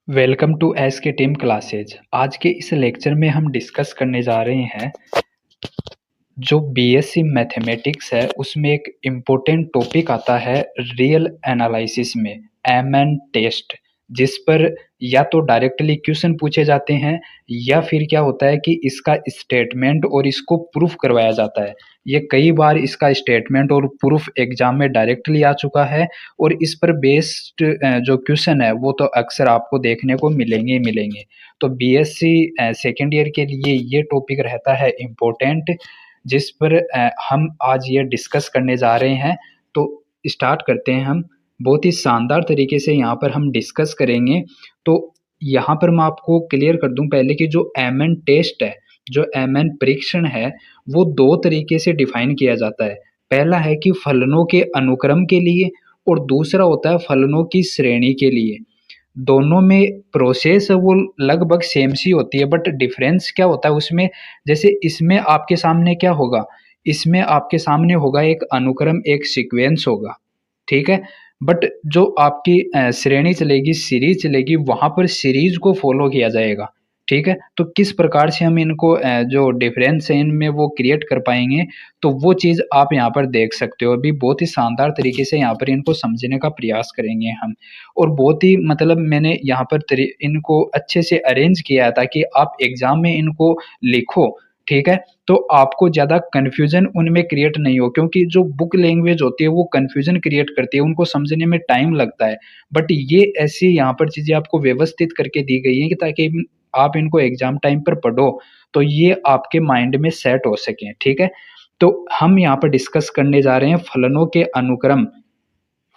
Welcome to S के team classes. आज के इस लेक्चर में हम डिस्कस करने जा रहे हैं जो बीएससी मैथमेटिक्स है उसमें एक इम्पोर्टेंट टॉपिक आता है रियल एनालिसिस में एम एंड टेस्ट, जिस पर या तो डायरेक्टली क्वेश्चन पूछे जाते हैं या फिर क्या होता है कि इसका स्टेटमेंट और इसको प्रूफ करवाया जाता है। ये कई बार इसका स्टेटमेंट और प्रूफ एग्जाम में डायरेक्टली आ चुका है और इस पर बेस्ड जो क्वेश्चन है वो तो अक्सर आपको देखने को मिलेंगे ही मिलेंगे। तो बीएससी सेकेंड ईयर के लिए ये टॉपिक रहता है इम्पोर्टेंट, जिस पर हम आज ये डिस्कस करने जा रहे हैं। तो स्टार्ट करते हैं हम। बहुत ही शानदार तरीके से यहाँ पर हम डिस्कस करेंगे। तो यहाँ पर मैं आपको क्लियर कर दूं पहले कि जो एमएन टेस्ट है, जो एमएन परीक्षण है, वो दो तरीके से डिफाइन किया जाता है। पहला है कि फलनों के अनुक्रम के लिए और दूसरा होता है फलनों की श्रेणी के लिए। दोनों में प्रोसेस है वो लगभग सेम सी होती है, बट डिफरेंस क्या होता है उसमें, जैसे इसमें आपके सामने क्या होगा, इसमें आपके सामने होगा एक अनुक्रम, एक सीक्वेंस होगा, ठीक है। बट जो आपकी श्रेणी चलेगी, सीरीज चलेगी, वहां पर सीरीज को फॉलो किया जाएगा, ठीक है। तो किस प्रकार से हम इनको जो डिफरेंस है इनमें वो क्रिएट कर पाएंगे, तो वो चीज़ आप यहाँ पर देख सकते हो। अभी बहुत ही शानदार तरीके से यहाँ पर इनको समझने का प्रयास करेंगे हम, और बहुत ही मतलब मैंने यहाँ पर इनको अच्छे से अरेंज किया है ताकि आप एग्जाम में इनको लिखो, ठीक है। तो आपको ज़्यादा कन्फ्यूजन उनमें क्रिएट नहीं हो, क्योंकि जो बुक लैंग्वेज होती है वो कन्फ्यूजन क्रिएट करती है, उनको समझने में टाइम लगता है। बट ये ऐसी यहाँ पर चीज़ें आपको व्यवस्थित करके दी गई हैं कि ताकि आप इनको एग्जाम टाइम पर पढ़ो तो ये आपके माइंड में सेट हो सके, ठीक है। तो हम यहाँ पर डिस्कस करने जा रहे हैं फलनों के अनुक्रम,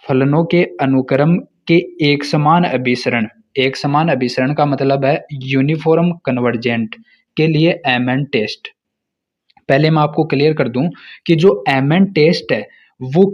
फलनों के अनुक्रम के एक समान अभिसरण। एक समान अभिसरण का मतलब है यूनिफॉर्म कन्वर्जेंट के लिए एमएन टेस्ट। पहले मैं आपको क्लियर कर दूं कि जो एमएन टेस्ट है वो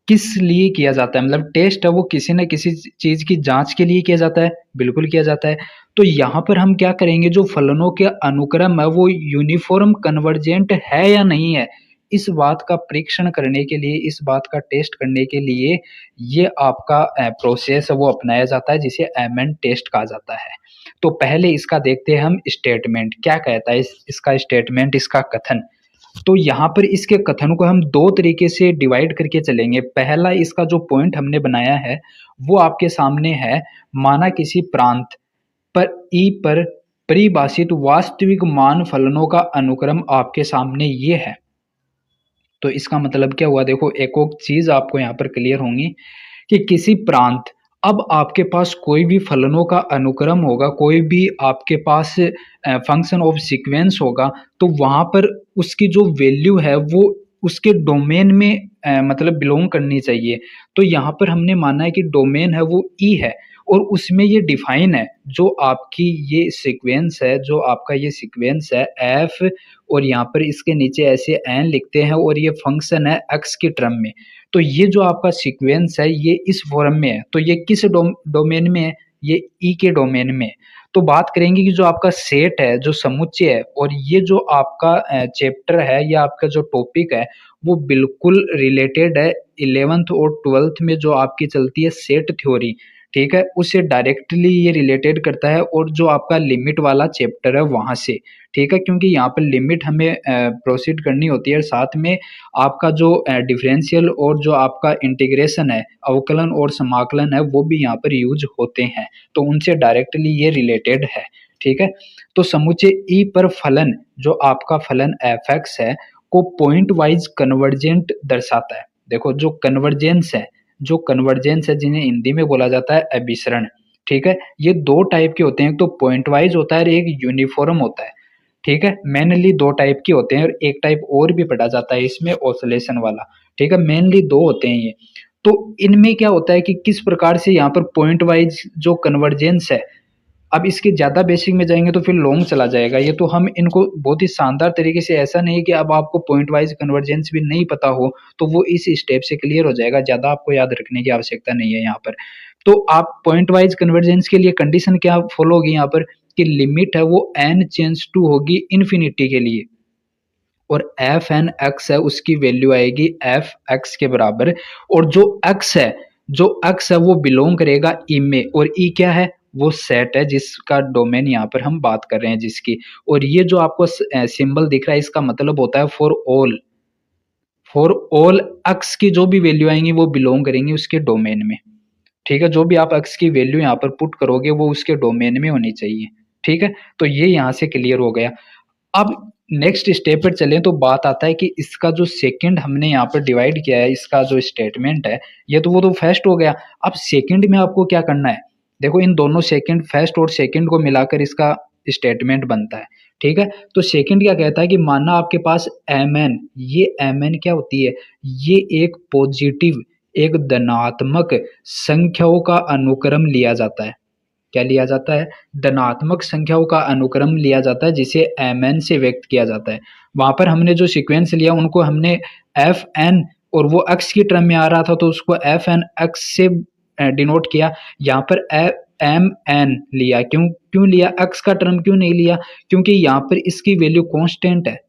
किस लिए किया जाता है, मतलब टेस्ट है वो किसी न किसी चीज की जांच के लिए किया जाता है, बिल्कुल किया जाता है। तो यहाँ पर हम क्या करेंगे, जो फलनों के अनुक्रम है वो यूनिफॉर्म कन्वर्जेंट है या नहीं है, इस बात का परीक्षण करने के लिए, इस बात का टेस्ट करने के लिए ये आपका प्रोसेस है वो अपनाया जाता है, जिसे एमएन टेस्ट कहा जाता है। तो पहले इसका देखते हैं हम स्टेटमेंट क्या कहता है, इसका स्टेटमेंट, इसका कथन। तो यहाँ पर इसके कथन को हम दो तरीके से डिवाइड करके चलेंगे। पहला, इसका जो पॉइंट हमने बनाया है वो आपके सामने है, माना किसी प्रांत पर ई पर परिभाषित वास्तविक मान फलनों का अनुक्रम आपके सामने ये है। तो इसका मतलब क्या हुआ, देखो एक और चीज आपको यहाँ पर क्लियर होंगी कि किसी प्रांत, अब आपके पास कोई भी फलनों का अनुक्रम होगा, कोई भी आपके पास फंक्शन ऑफ सीक्वेंस होगा, तो वहां पर उसकी जो वैल्यू है वो उसके डोमेन में मतलब बिलोंग करनी चाहिए। तो यहाँ पर हमने माना है कि डोमेन है वो ई है और उसमें ये डिफाइन है, जो आपकी ये सीक्वेंस है, जो आपका ये सीक्वेंस है एफ, और यहाँ पर इसके नीचे ऐसे एन लिखते हैं और ये फंक्शन है एक्स के टर्म में। तो ये जो आपका सीक्वेंस है ये इस फॉर्म में है, तो ये किस डोमेन में है, ये ई के डोमेन में है। तो बात करेंगे कि जो आपका सेट है, जो समुच्चय है, और ये जो आपका चैप्टर है या आपका जो टॉपिक है वो बिल्कुल रिलेटेड है 11th और 12th में जो आपकी चलती है सेट थ्योरी, ठीक है, उससे डायरेक्टली ये रिलेटेड करता है, और जो आपका लिमिट वाला चैप्टर है वहां से, ठीक है, क्योंकि यहाँ पर लिमिट हमें प्रोसीड करनी होती है, और साथ में आपका जो डिफरेंशियल और जो आपका इंटीग्रेशन है, अवकलन और समाकलन है, वो भी यहाँ पर यूज होते हैं, तो उनसे डायरेक्टली ये रिलेटेड है, ठीक है। तो समुच्चय ई पर फलन, जो आपका फलन एफ एक्स है, को पॉइंट वाइज कन्वर्जेंट दर्शाता है। देखो जो कन्वर्जेंस है, जो कन्वर्जेंस है जिन्हें हिंदी में बोला जाता है अभिसरण, ठीक है, ये दो टाइप के होते हैं, तो पॉइंट वाइज होता है और एक यूनिफॉर्म होता है, ठीक है। मेनली दो टाइप के होते हैं और एक टाइप और भी पढ़ा जाता है इसमें, ऑसिलेशन वाला, ठीक है। मेनली दो होते हैं ये। तो इनमें क्या होता है कि किस प्रकार से यहाँ पर पॉइंट वाइज जो कन्वर्जेंस है, अब इसके ज़्यादा बेसिक में जाएंगे तो फिर लॉन्ग चला जाएगा ये, तो हम इनको बहुत ही शानदार तरीके से, ऐसा नहीं कि अब आपको पॉइंट वाइज कन्वर्जेंस भी नहीं पता हो तो वो इस स्टेप से क्लियर हो जाएगा, ज़्यादा आपको याद रखने की आवश्यकता नहीं है यहाँ पर। तो आप पॉइंट वाइज कन्वर्जेंस के लिए कंडीशन क्या फॉलो होगी यहाँ पर, कि लिमिट है वो n चेंज टू होगी इन्फिनिटी के लिए, और एफ एन एक्स है उसकी वैल्यू आएगी एफ एक्स के बराबर, और जो एक्स है, जो एक्स है वो बिलोंग करेगा ई में, और ई क्या है, वो सेट है जिसका डोमेन यहाँ पर हम बात कर रहे हैं जिसकी। और ये जो आपको सिंबल दिख रहा है इसका मतलब होता है फॉर ऑल एक्स की जो भी वैल्यू आएंगी वो बिलोंग करेंगी उसके डोमेन में। ठीक है, जो भी आप एक्स की वैल्यू यहाँ पर पुट करोगे वो उसके डोमेन में होनी चाहिए। ठीक है, तो ये यहाँ से क्लियर हो गया। अब नेक्स्ट स्टेप पर चलें तो बात आता है कि इसका जो सेकंड हमने यहाँ पर डिवाइड किया है, इसका जो स्टेटमेंट है, ये तो वो तो फर्स्ट हो गया। अब सेकंड में आपको क्या करना है, देखो इन दोनों सेकंड, फर्स्ट और सेकंड को मिलाकर इसका स्टेटमेंट बनता है। ठीक है, तो सेकंड क्या कहता है कि माना आपके पास एम एन, ये एम एन क्या होती है, ये एक पॉजिटिव, एक धनात्मक संख्याओं का अनुक्रम लिया जाता है। क्या लिया जाता है, धनात्मक संख्याओं का अनुक्रम लिया जाता है जिसे एम एन से व्यक्त किया जाता है। वहां पर हमने जो सीक्वेंस लिया उनको हमने एफ एन, और वो एक्स की टर्म में आ रहा था तो उसको एफ एन एक्स से डिनोट किया। यहाँ पर एम एन लिया, क्यों क्यों लिया, एक्स का टर्म क्यों नहीं लिया, क्योंकि यहाँ पर इसकी वैल्यू कांस्टेंट है,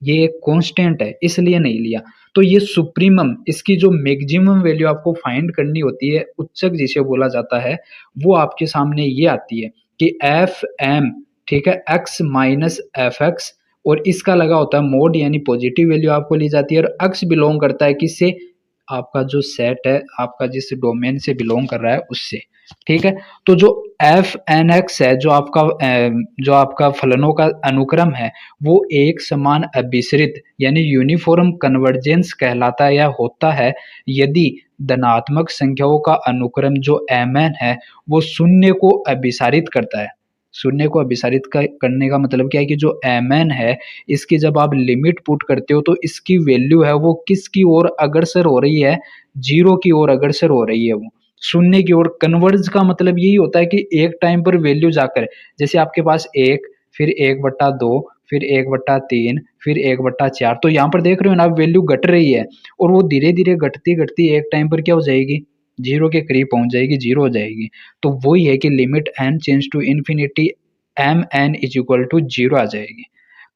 ये एक कांस्टेंट है इसलिए नहीं लिया। तो ये सुप्रीमम, इसकी जो मैक्सिमम वैल्यू आपको फाइंड करनी होती है, उच्चक जिसे बोला जाता है, वो आपके सामने ये आती है कि एफ एम, ठीक है, एक्स माइनस एफ एक्स, और इसका लगा होता है मोड, यानी पॉजिटिव वैल्यू आपको ली जाती है। और एक्स बिलोंग करता है किससे, आपका जो सेट है, आपका जिस डोमेन से बिलोंग कर रहा है उससे। ठीक है, तो जो एफ एन एक्स है, जो आपका फलनों का अनुक्रम है, वो एक समान अभिसरित यानी यूनिफॉर्म कन्वर्जेंस कहलाता है या होता है यदि धनात्मक संख्याओं का अनुक्रम जो एम एन है वो शून्य को अभिसारित करता है। शून्य को अभिसारित करने का मतलब क्या है कि जो एम एन है, इसकी जब आप लिमिट पुट करते हो तो इसकी वैल्यू है वो किसकी ओर अग्रसर हो रही है, जीरो की ओर अग्रसर हो रही है, वो शून्य की ओर। कन्वर्ज का मतलब यही होता है कि एक टाइम पर वैल्यू जाकर, जैसे आपके पास एक, फिर 1/2, फिर 1/3, फिर 1/4, तो यहाँ पर देख रहे हो ना आप वैल्यू घट रही है, और वो धीरे धीरे घटती घटती एक टाइम पर क्या हो जाएगी, जीरो के करीब पहुंच जाएगी, जीरो हो जाएगी। तो वही है कि limit n change to infinity m n is equal to zero आ जाएगी।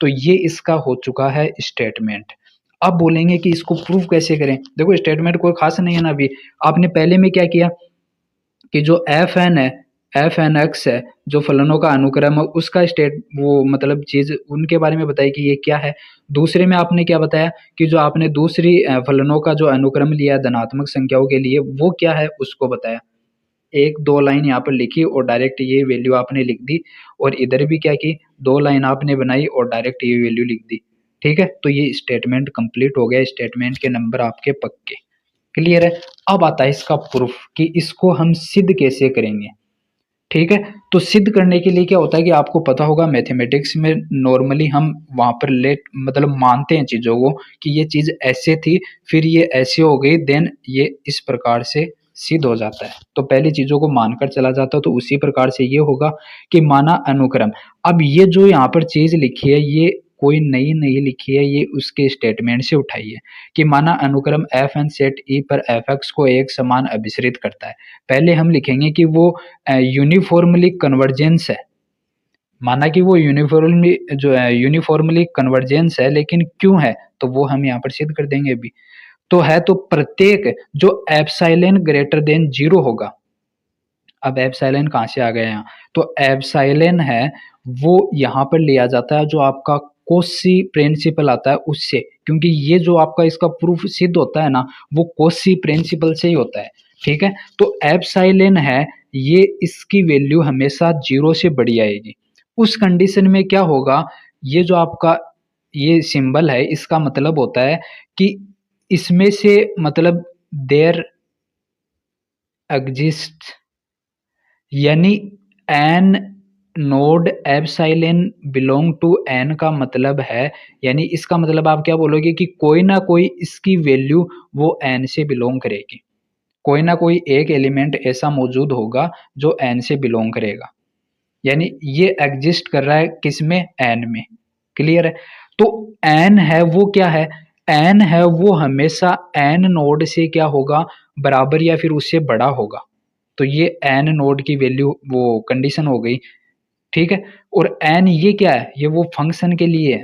तो ये इसका हो चुका है स्टेटमेंट। अब बोलेंगे कि इसको प्रूफ कैसे करें। देखो स्टेटमेंट कोई खास नहीं है ना, अभी आपने पहले में क्या किया कि जो एफ एन है, एफ एन एक्स है, जो फलनों का अनुक्रम है उसका स्टेट, वो मतलब चीज उनके बारे में बताई कि ये क्या है। दूसरे में आपने क्या बताया कि जो आपने दूसरी फलनों का जो अनुक्रम लिया धनात्मक संख्याओं के लिए वो क्या है उसको बताया। एक दो लाइन यहाँ पर लिखी और डायरेक्ट ये वैल्यू आपने लिख दी, और इधर भी क्या की, दो लाइन आपने बनाई और डायरेक्ट ये वैल्यू लिख दी। ठीक है, तो ये स्टेटमेंट कंप्लीट हो गया, स्टेटमेंट के नंबर आपके पक्के। क्लियर है। अब आता है इसका प्रूफ कि इसको हम सिद्ध कैसे करेंगे। ठीक है, तो सिद्ध करने के लिए क्या होता है कि आपको पता होगा मैथमेटिक्स में नॉर्मली हम वहां पर लेट मतलब मानते हैं चीजों को कि ये चीज ऐसे थी, फिर ये ऐसे हो गई, देन ये इस प्रकार से सिद्ध हो जाता है। तो पहले चीजों को मानकर चला जाता है, तो उसी प्रकार से ये होगा कि माना अनुक्रम। अब ये जो यहाँ पर चीज लिखी है ये कोई नई नहीं लिखी है, ये उसके स्टेटमेंट से उठाई है कि माना अनुक्रम एफ एन सेट ई पर एफ एक्स को एक समान अभिसरित करता है। पहले हम लिखेंगे कि वो यूनिफॉर्मली कन्वर्जेंस है, माना कि वो यूनिफॉर्मली कन्वर्जेंस है, लेकिन क्यों है तो वो हम यहाँ पर सिद्ध कर देंगे अभी। तो है तो प्रत्येक जो एप्सिलॉन ग्रेटर देन जीरो होगा। अब एप्सिलॉन कहाँ से आ गया यहाँ, तो एप्सिलॉन है वो यहाँ पर लिया जाता है जो आपका कोशी प्रिंसिपल आता है उससे, क्योंकि ये जो आपका इसका प्रूफ सिद्ध होता है ना वो कोशी प्रिंसिपल से ही होता है। ठीक है, तो एप्सिलॉन है ये, इसकी वैल्यू हमेशा जीरो से बड़ी आएगी। उस कंडीशन में क्या होगा, ये जो आपका ये सिंबल है इसका मतलब होता है कि इसमें से मतलब देयर एग्जिस्ट, यानी n node epsilon belong to n का मतलब है, यानी इसका मतलब आप क्या बोलोगे कि कोई ना कोई इसकी वैल्यू वो एन से बिलोंग करेगी, कोई ना कोई एक एलिमेंट ऐसा मौजूद होगा जो एन से बिलोंग करेगा, यानी ये एग्जिस्ट कर रहा है किसमें, एन में। क्लियर है। तो एन है वो क्या है, एन है वो हमेशा एन नोड से क्या होगा, बराबर या फिर उससे बड़ा होगा। तो ये एन नोड की वैल्यू वो कंडीशन हो गई। ठीक है, और एन ये क्या है, ये वो फंक्शन के लिए है।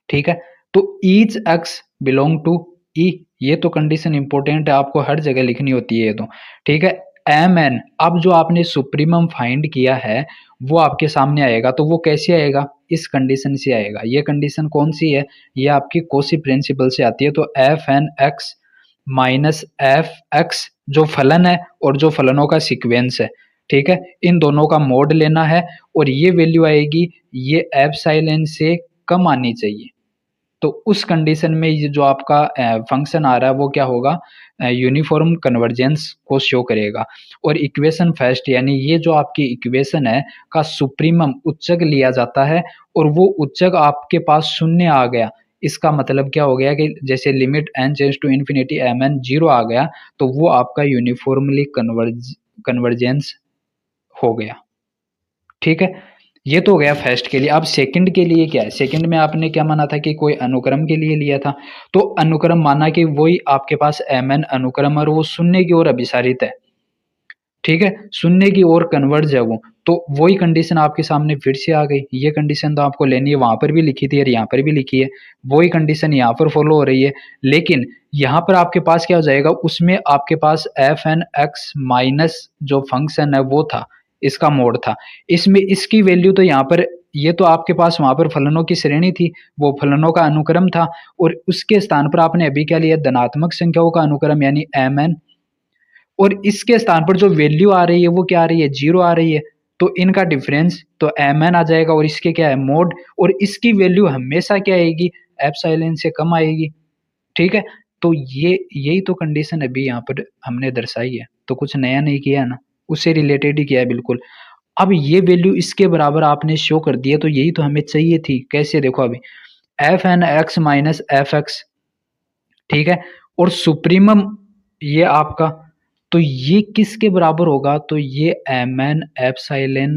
ठीक है, तो ईच एक्स बिलोंग टू ई, ये तो कंडीशन इंपॉर्टेंट है, आपको हर जगह लिखनी होती है ये तो। ठीक है, एम एन, अब जो आपने सुप्रीमम फाइंड किया है वो आपके सामने आएगा। तो वो कैसे आएगा? इस कंडीशन से आएगा। ये कंडीशन कौन सी है? ये आपकी कोसी प्रिंसिपल से आती है। तो f n x minus f x जो फलन है और जो फलनों का सीक्वेंस है, ठीक है, इन दोनों का मोड लेना है और ये वैल्यू आएगी, ये एप्सिलॉन से कम आनी चाहिए। तो उस कंडीशन में ये जो आपका फंक्शन आ रहा है वो क्या होगा? यूनिफॉर्म कन्वर्जेंस को शो करेगा। और इक्वेशन फर्स्ट, यानी ये जो आपकी इक्वेशन है का सुप्रीमम उच्चक लिया जाता है और वो उच्चक आपके पास शून्य आ गया। इसका मतलब क्या हो गया कि जैसे limit n change to infinity m n zero आ गया तो वो आपका यूनिफॉर्मली कन्वर्जेंस हो गया। ठीक है, ये तो हो गया फर्स्ट के लिए। अब सेकंड के लिए क्या है? सेकंड में आपने क्या माना था कि कोई अनुक्रम के लिए लिया था, तो अनुक्रम माना कि वही आपके पास एम एन अनुक्रम और वो शून्य की ओर अभिसारित है। ठीक है, शून्य की ओर कन्वर्ज है वो, तो वही कंडीशन आपके सामने फिर से आ गई। ये कंडीशन तो आपको लेनी है, वहां पर भी लिखी थी और यहाँ पर भी लिखी है, वही कंडीशन यहाँ पर फॉलो हो रही है। लेकिन यहाँ पर आपके पास क्या हो जाएगा? उसमें आपके पास एफ एन एक्स माइनस जो फंक्शन है वो था, इसका मोड था। इसमें इसकी वैल्यू तो यहाँ पर, ये तो आपके पास वहां पर फलनों की श्रेणी थी, वो फलनों का अनुक्रम था, और उसके स्थान पर आपने अभी क्या लिया? धनात्मक संख्याओं का अनुक्रम यानी एम एन। और इसके स्थान पर जो वैल्यू आ रही है वो क्या आ रही है? जीरो आ रही है। तो इनका डिफरेंस तो एम एन आ जाएगा और इसके क्या है? मोड। और इसकी वैल्यू हमेशा क्या आएगी? एप्सिलॉन से कम आएगी। ठीक है, तो ये यही तो कंडीशन अभी यहाँ पर हमने दर्शाई है, तो कुछ नया नहीं किया ना, उससे रिलेटेड ही किया है बिल्कुल। अब ये वैल्यू इसके बराबर आपने शो कर दिया, तो यही तो हमें चाहिए थी। कैसे? देखो अभी f n x minus f x, ठीक है, और सुप्रीमम ये आपका, तो ये किसके बराबर होगा? तो ये एम एन एप्सिलॉन,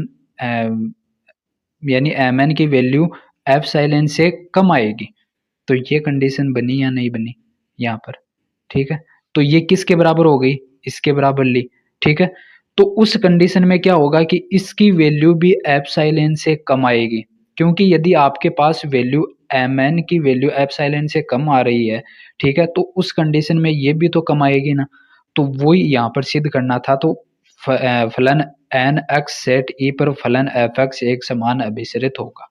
यानी एम एन की वैल्यू एप्सिलॉन से कम आएगी। तो ये कंडीशन बनी या नहीं बनी यहाँ पर? ठीक है, तो ये किसके बराबर हो गई? इसके बराबर ली। ठीक है, तो उस कंडीशन में क्या होगा कि इसकी वैल्यू भी एप्सिलॉन से कम आएगी, क्योंकि यदि आपके पास वैल्यू एम एन की वैल्यू एप्सिलॉन से कम आ रही है, ठीक है, तो उस कंडीशन में ये भी तो कम आएगी ना। तो वही यहाँ पर सिद्ध करना था। तो फलन एन एक्स सेट ई पर फलन एफ एक्स एक समान अभिसरित होगा।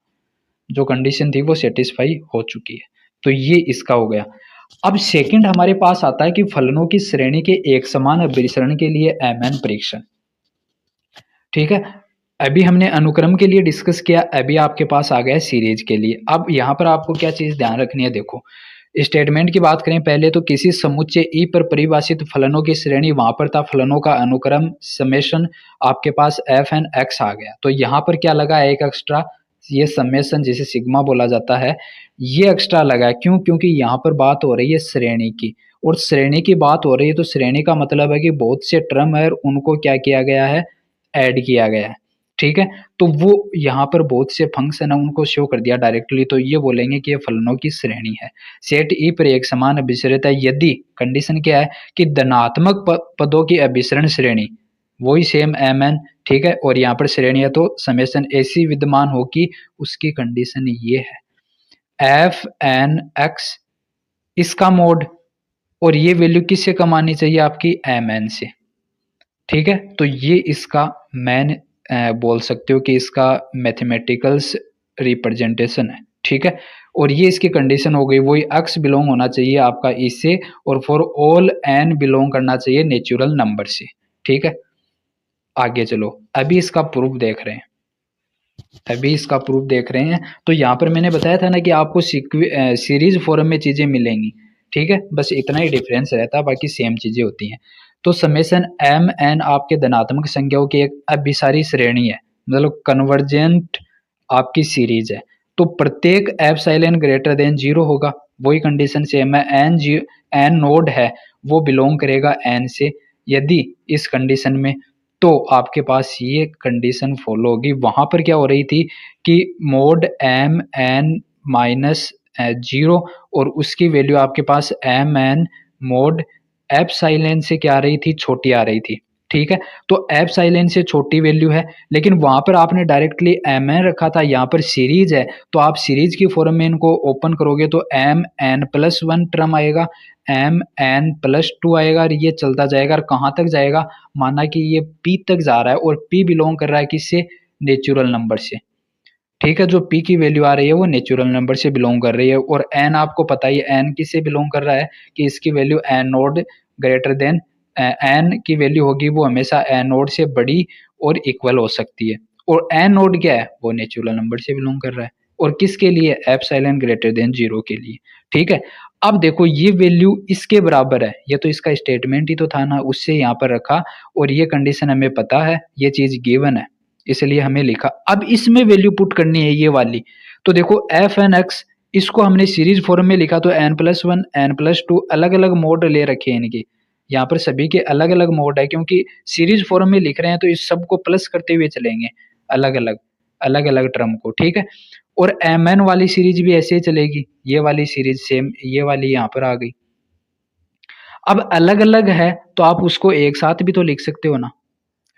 जो कंडीशन थी वो सेटिस्फाई हो चुकी है, तो ये इसका हो गया। अब सेकंड हमारे पास आता है कि फलनों की श्रेणी के एक समान अभिसरण के लिए एम एन परीक्षण। ठीक है, अभी हमने अनुक्रम के लिए डिस्कस किया, अभी आपके पास आ गया सीरीज के लिए। अब यहाँ पर आपको क्या चीज ध्यान रखनी है? देखो स्टेटमेंट की बात करें पहले, तो किसी समुच्चय ई पर परिभाषित फलनों की श्रेणी, वहां पर था फलनों का अनुक्रम समेशन, आपके पास एफ एन एक्स आ गया। तो यहाँ पर क्या लगा है? एक एक्स्ट्रा, ये समेशन जिसे सिग्मा बोला जाता है, ये एक्स्ट्रा लगा है। क्यों? क्योंकि यहाँ पर बात हो रही है श्रेणी की, और श्रेणी की बात हो रही है तो श्रेणी का मतलब है कि बहुत से टर्म है उनको क्या किया गया है? ऐड किया गया है। ठीक है, तो वो यहाँ पर बहुत से फंक्शन है उनको शो कर दिया डायरेक्टली, तो ये बोलेंगे कि ये फलनों की श्रेणी है। सेट ई पर एक समान अभिसरित है यदि, कंडीशन क्या है? कि धनात्मक पदों की अभिसरण श्रेणी, वही सेम एम एन, ठीक है, और यहाँ पर श्रेणी है तो समेशन ऐसी विद्यमान हो कि उसकी कंडीशन ये है एफ एन एक्स, इसका मोड, और ये वैल्यू किससे कम आनी चाहिए? आपकी एम एन से। ठीक है, तो ये इसका मैन बोल सकते हो कि इसका मैथमेटिकल्स रिप्रेजेंटेशन है। ठीक है, और ये इसकी कंडीशन हो गई, वही एक्स बिलोंग होना चाहिए आपका इससे, और फॉर ऑल एन बिलोंग करना चाहिए नेचुरल नंबर से। ठीक है, आगे चलो, अभी इसका प्रूफ देख रहे हैं। अभी इसका प्रूफ देख रहे हैं, तो यहाँ पर मैंने बताया था ना कि आपको सीरीज फॉर्म में चीजें मिलेंगी। ठीक है, बस इतना ही डिफरेंस रहता है, बाकी सेम चीजें होती हैं। तो समेशन एम एन आपके धनात्मक संख्याओं की एक अभिसारी श्रेणी है, मतलब कन्वर्जेंट आपकी सीरीज है। तो प्रत्येक एप्सिलॉन ग्रेटर देन जीरो होगा, वही कंडीशन सेम है। एन जी एन नोड है वो बिलोंग करेगा एन से, यदि इस कंडीशन में, तो आपके पास ये कंडीशन फॉलो होगी। वहां पर क्या हो रही थी कि mod m n minus zero, और उसकी वैल्यू आपके पास एम एन मोड एप्सिलॉन से क्या आ रही थी? छोटी आ रही थी। ठीक है, तो एप्सिलॉन से छोटी वैल्यू है, लेकिन वहां पर आपने डायरेक्टली एम एन रखा था, यहाँ पर सीरीज है, तो आप सीरीज की फॉर्म में इनको ओपन करोगे तो m n plus one term आएगा, एम एन प्लस टू आएगा, और ये चलता जाएगा। और कहाँ तक जाएगा, माना कि ये पी तक जा रहा है, और पी बिलोंग कर रहा है किससे, नेचुरल नंबर से। ठीक है, जो पी की वैल्यू आ रही है वो नेचुरल नंबर से बिलोंग कर रही है। और एन आपको पता ही है एन किससे बिलोंग कर रहा है, कि इसकी value n node greater than n की वैल्यू होगी वो हमेशा एन नोड से बड़ी और इक्वल हो सकती है। और एन नोड क्या है, वो नेचुरल नंबर से बिलोंग कर रहा है, और किसके लिए, एप्सिलॉन ग्रेटर देन जीरो के लिए। ठीक है, अब देखो ये वैल्यू इसके बराबर है, ये तो इसका स्टेटमेंट ही तो था ना, उससे यहाँ पर रखा, और ये कंडीशन हमें पता है, ये चीज गिवन है, इसलिए हमें लिखा। अब इसमें वैल्यू पुट करनी है ये वाली, तो देखो एफ एन एक्स, इसको हमने सीरीज फॉर्म में लिखा, तो n plus one n plus two अलग अलग मोड ले रखे हैं इनके, यहाँ पर सभी के अलग अलग मोड है, क्योंकि सीरीज फॉर्म में लिख रहे हैं तो इस सब को प्लस करते हुए चलेंगे, अलग अलग अलग टर्म को। ठीक है, और एम एन वाली सीरीज भी ऐसे ही चलेगी, ये वाली सीरीज सेम, ये वाली यहाँ पर आ गई। अब अलग अलग है तो आप उसको एक साथ भी तो लिख सकते हो ना,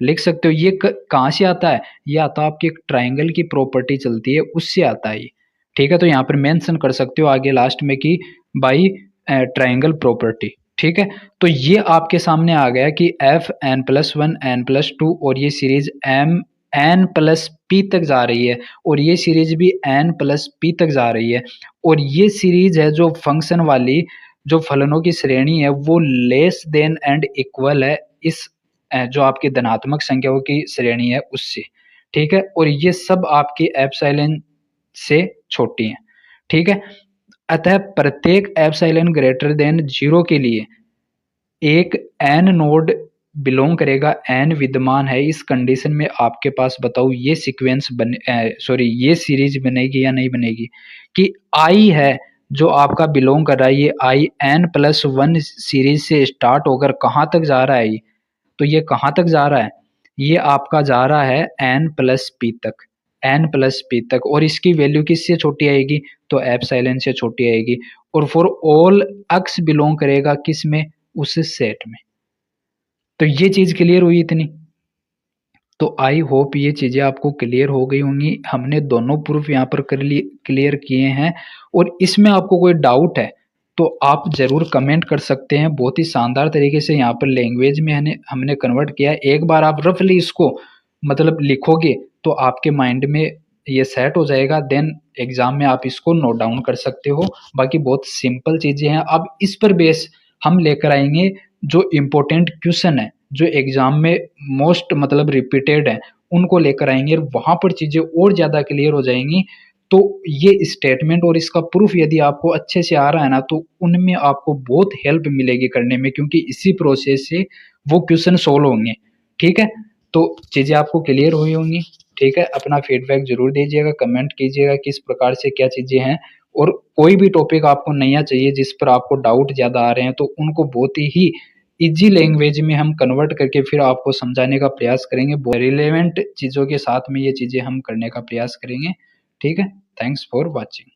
लिख सकते हो। ये कहाँ से आता है, ये आता है आपकी एक ट्राइंगल की प्रॉपर्टी चलती है उससे आता है ये। ठीक है, तो यहाँ पर मेंशन कर सकते हो आगे लास्ट में कि बाई ट्राइंगल प्रॉपर्टी। ठीक है, तो ये आपके सामने आ गया कि f n plus one n plus two, और ये series m n plus p तक जा रही है, और ये सीरीज भी एन प्लस पी तक जा रही है। और ये सीरीज है जो फंक्शन वाली, जो फलनों की श्रेणी है वो लेस देन एंड इक्वल है इस जो आपकी धनात्मक संख्याओं की श्रेणी है उससे। ठीक है, और ये सब आपकी एप्सिलॉन से छोटी हैं। ठीक है, अतः प्रत्येक एप्सिलॉन ग्रेटर देन जीरो के लिए एक एन नोड बिलोंग करेगा, एन विद्यमान है, इस कंडीशन में आपके पास बताओ ये सीक्वेंस सॉरी ये सीरीज बनेगी या नहीं बनेगी, कि आई है जो आपका बिलोंग कर रहा है, ये i n plus one series से स्टार्ट होकर कहाँ तक जा रहा है ये, तो ये कहाँ तक जा रहा है, ये आपका जा रहा है एन प्लस पी तक, एन प्लस पी तक, और इसकी वैल्यू किससे छोटी आएगी, तो एप्सिलॉन से छोटी आएगी। और फॉर ऑल एक्स बिलोंग करेगा किस में, उस सेट में। तो ये चीज क्लियर हुई इतनी, तो आई होप ये चीजें आपको क्लियर हो गई होंगी। हमने दोनों प्रूफ यहाँ पर कर लिए, क्लियर किए हैं, और इसमें आपको कोई डाउट है तो आप जरूर कमेंट कर सकते हैं। बहुत ही शानदार तरीके से यहाँ पर लैंग्वेज में हमने कन्वर्ट किया है। एक बार आप रफली इसको मतलब लिखोगे तो आपके माइंड में ये सेट हो जाएगा, देन एग्जाम में आप इसको नोट डाउन कर सकते हो। बाकी बहुत सिंपल चीजें हैं। अब इस पर बेस हम लेकर आएंगे जो इम्पोर्टेंट क्वेश्चन है, जो एग्जाम में मोस्ट मतलब रिपीटेड है, उनको लेकर आएंगे, और वहां पर चीजें और ज्यादा क्लियर हो जाएंगी। तो ये स्टेटमेंट और इसका प्रूफ यदि आपको अच्छे से आ रहा है ना, तो उनमें आपको बहुत हेल्प मिलेगी करने में, क्योंकि इसी प्रोसेस से वो क्वेश्चन सोल्व होंगे। ठीक है, तो चीजें आपको क्लियर हुई होंगी। ठीक है, अपना फीडबैक जरूर दीजिएगा, कमेंट कीजिएगा किस प्रकार से क्या चीजें हैं, और कोई भी टॉपिक आपको नया चाहिए जिस पर आपको डाउट ज्यादा आ रहे हैं तो उनको बहुत ही इजी लैंग्वेज में हम कन्वर्ट करके फिर आपको समझाने का प्रयास करेंगे। रिलेवेंट चीज़ों के साथ में ये चीज़ें हम करने का प्रयास करेंगे। ठीक है, थैंक्स फॉर वॉचिंग।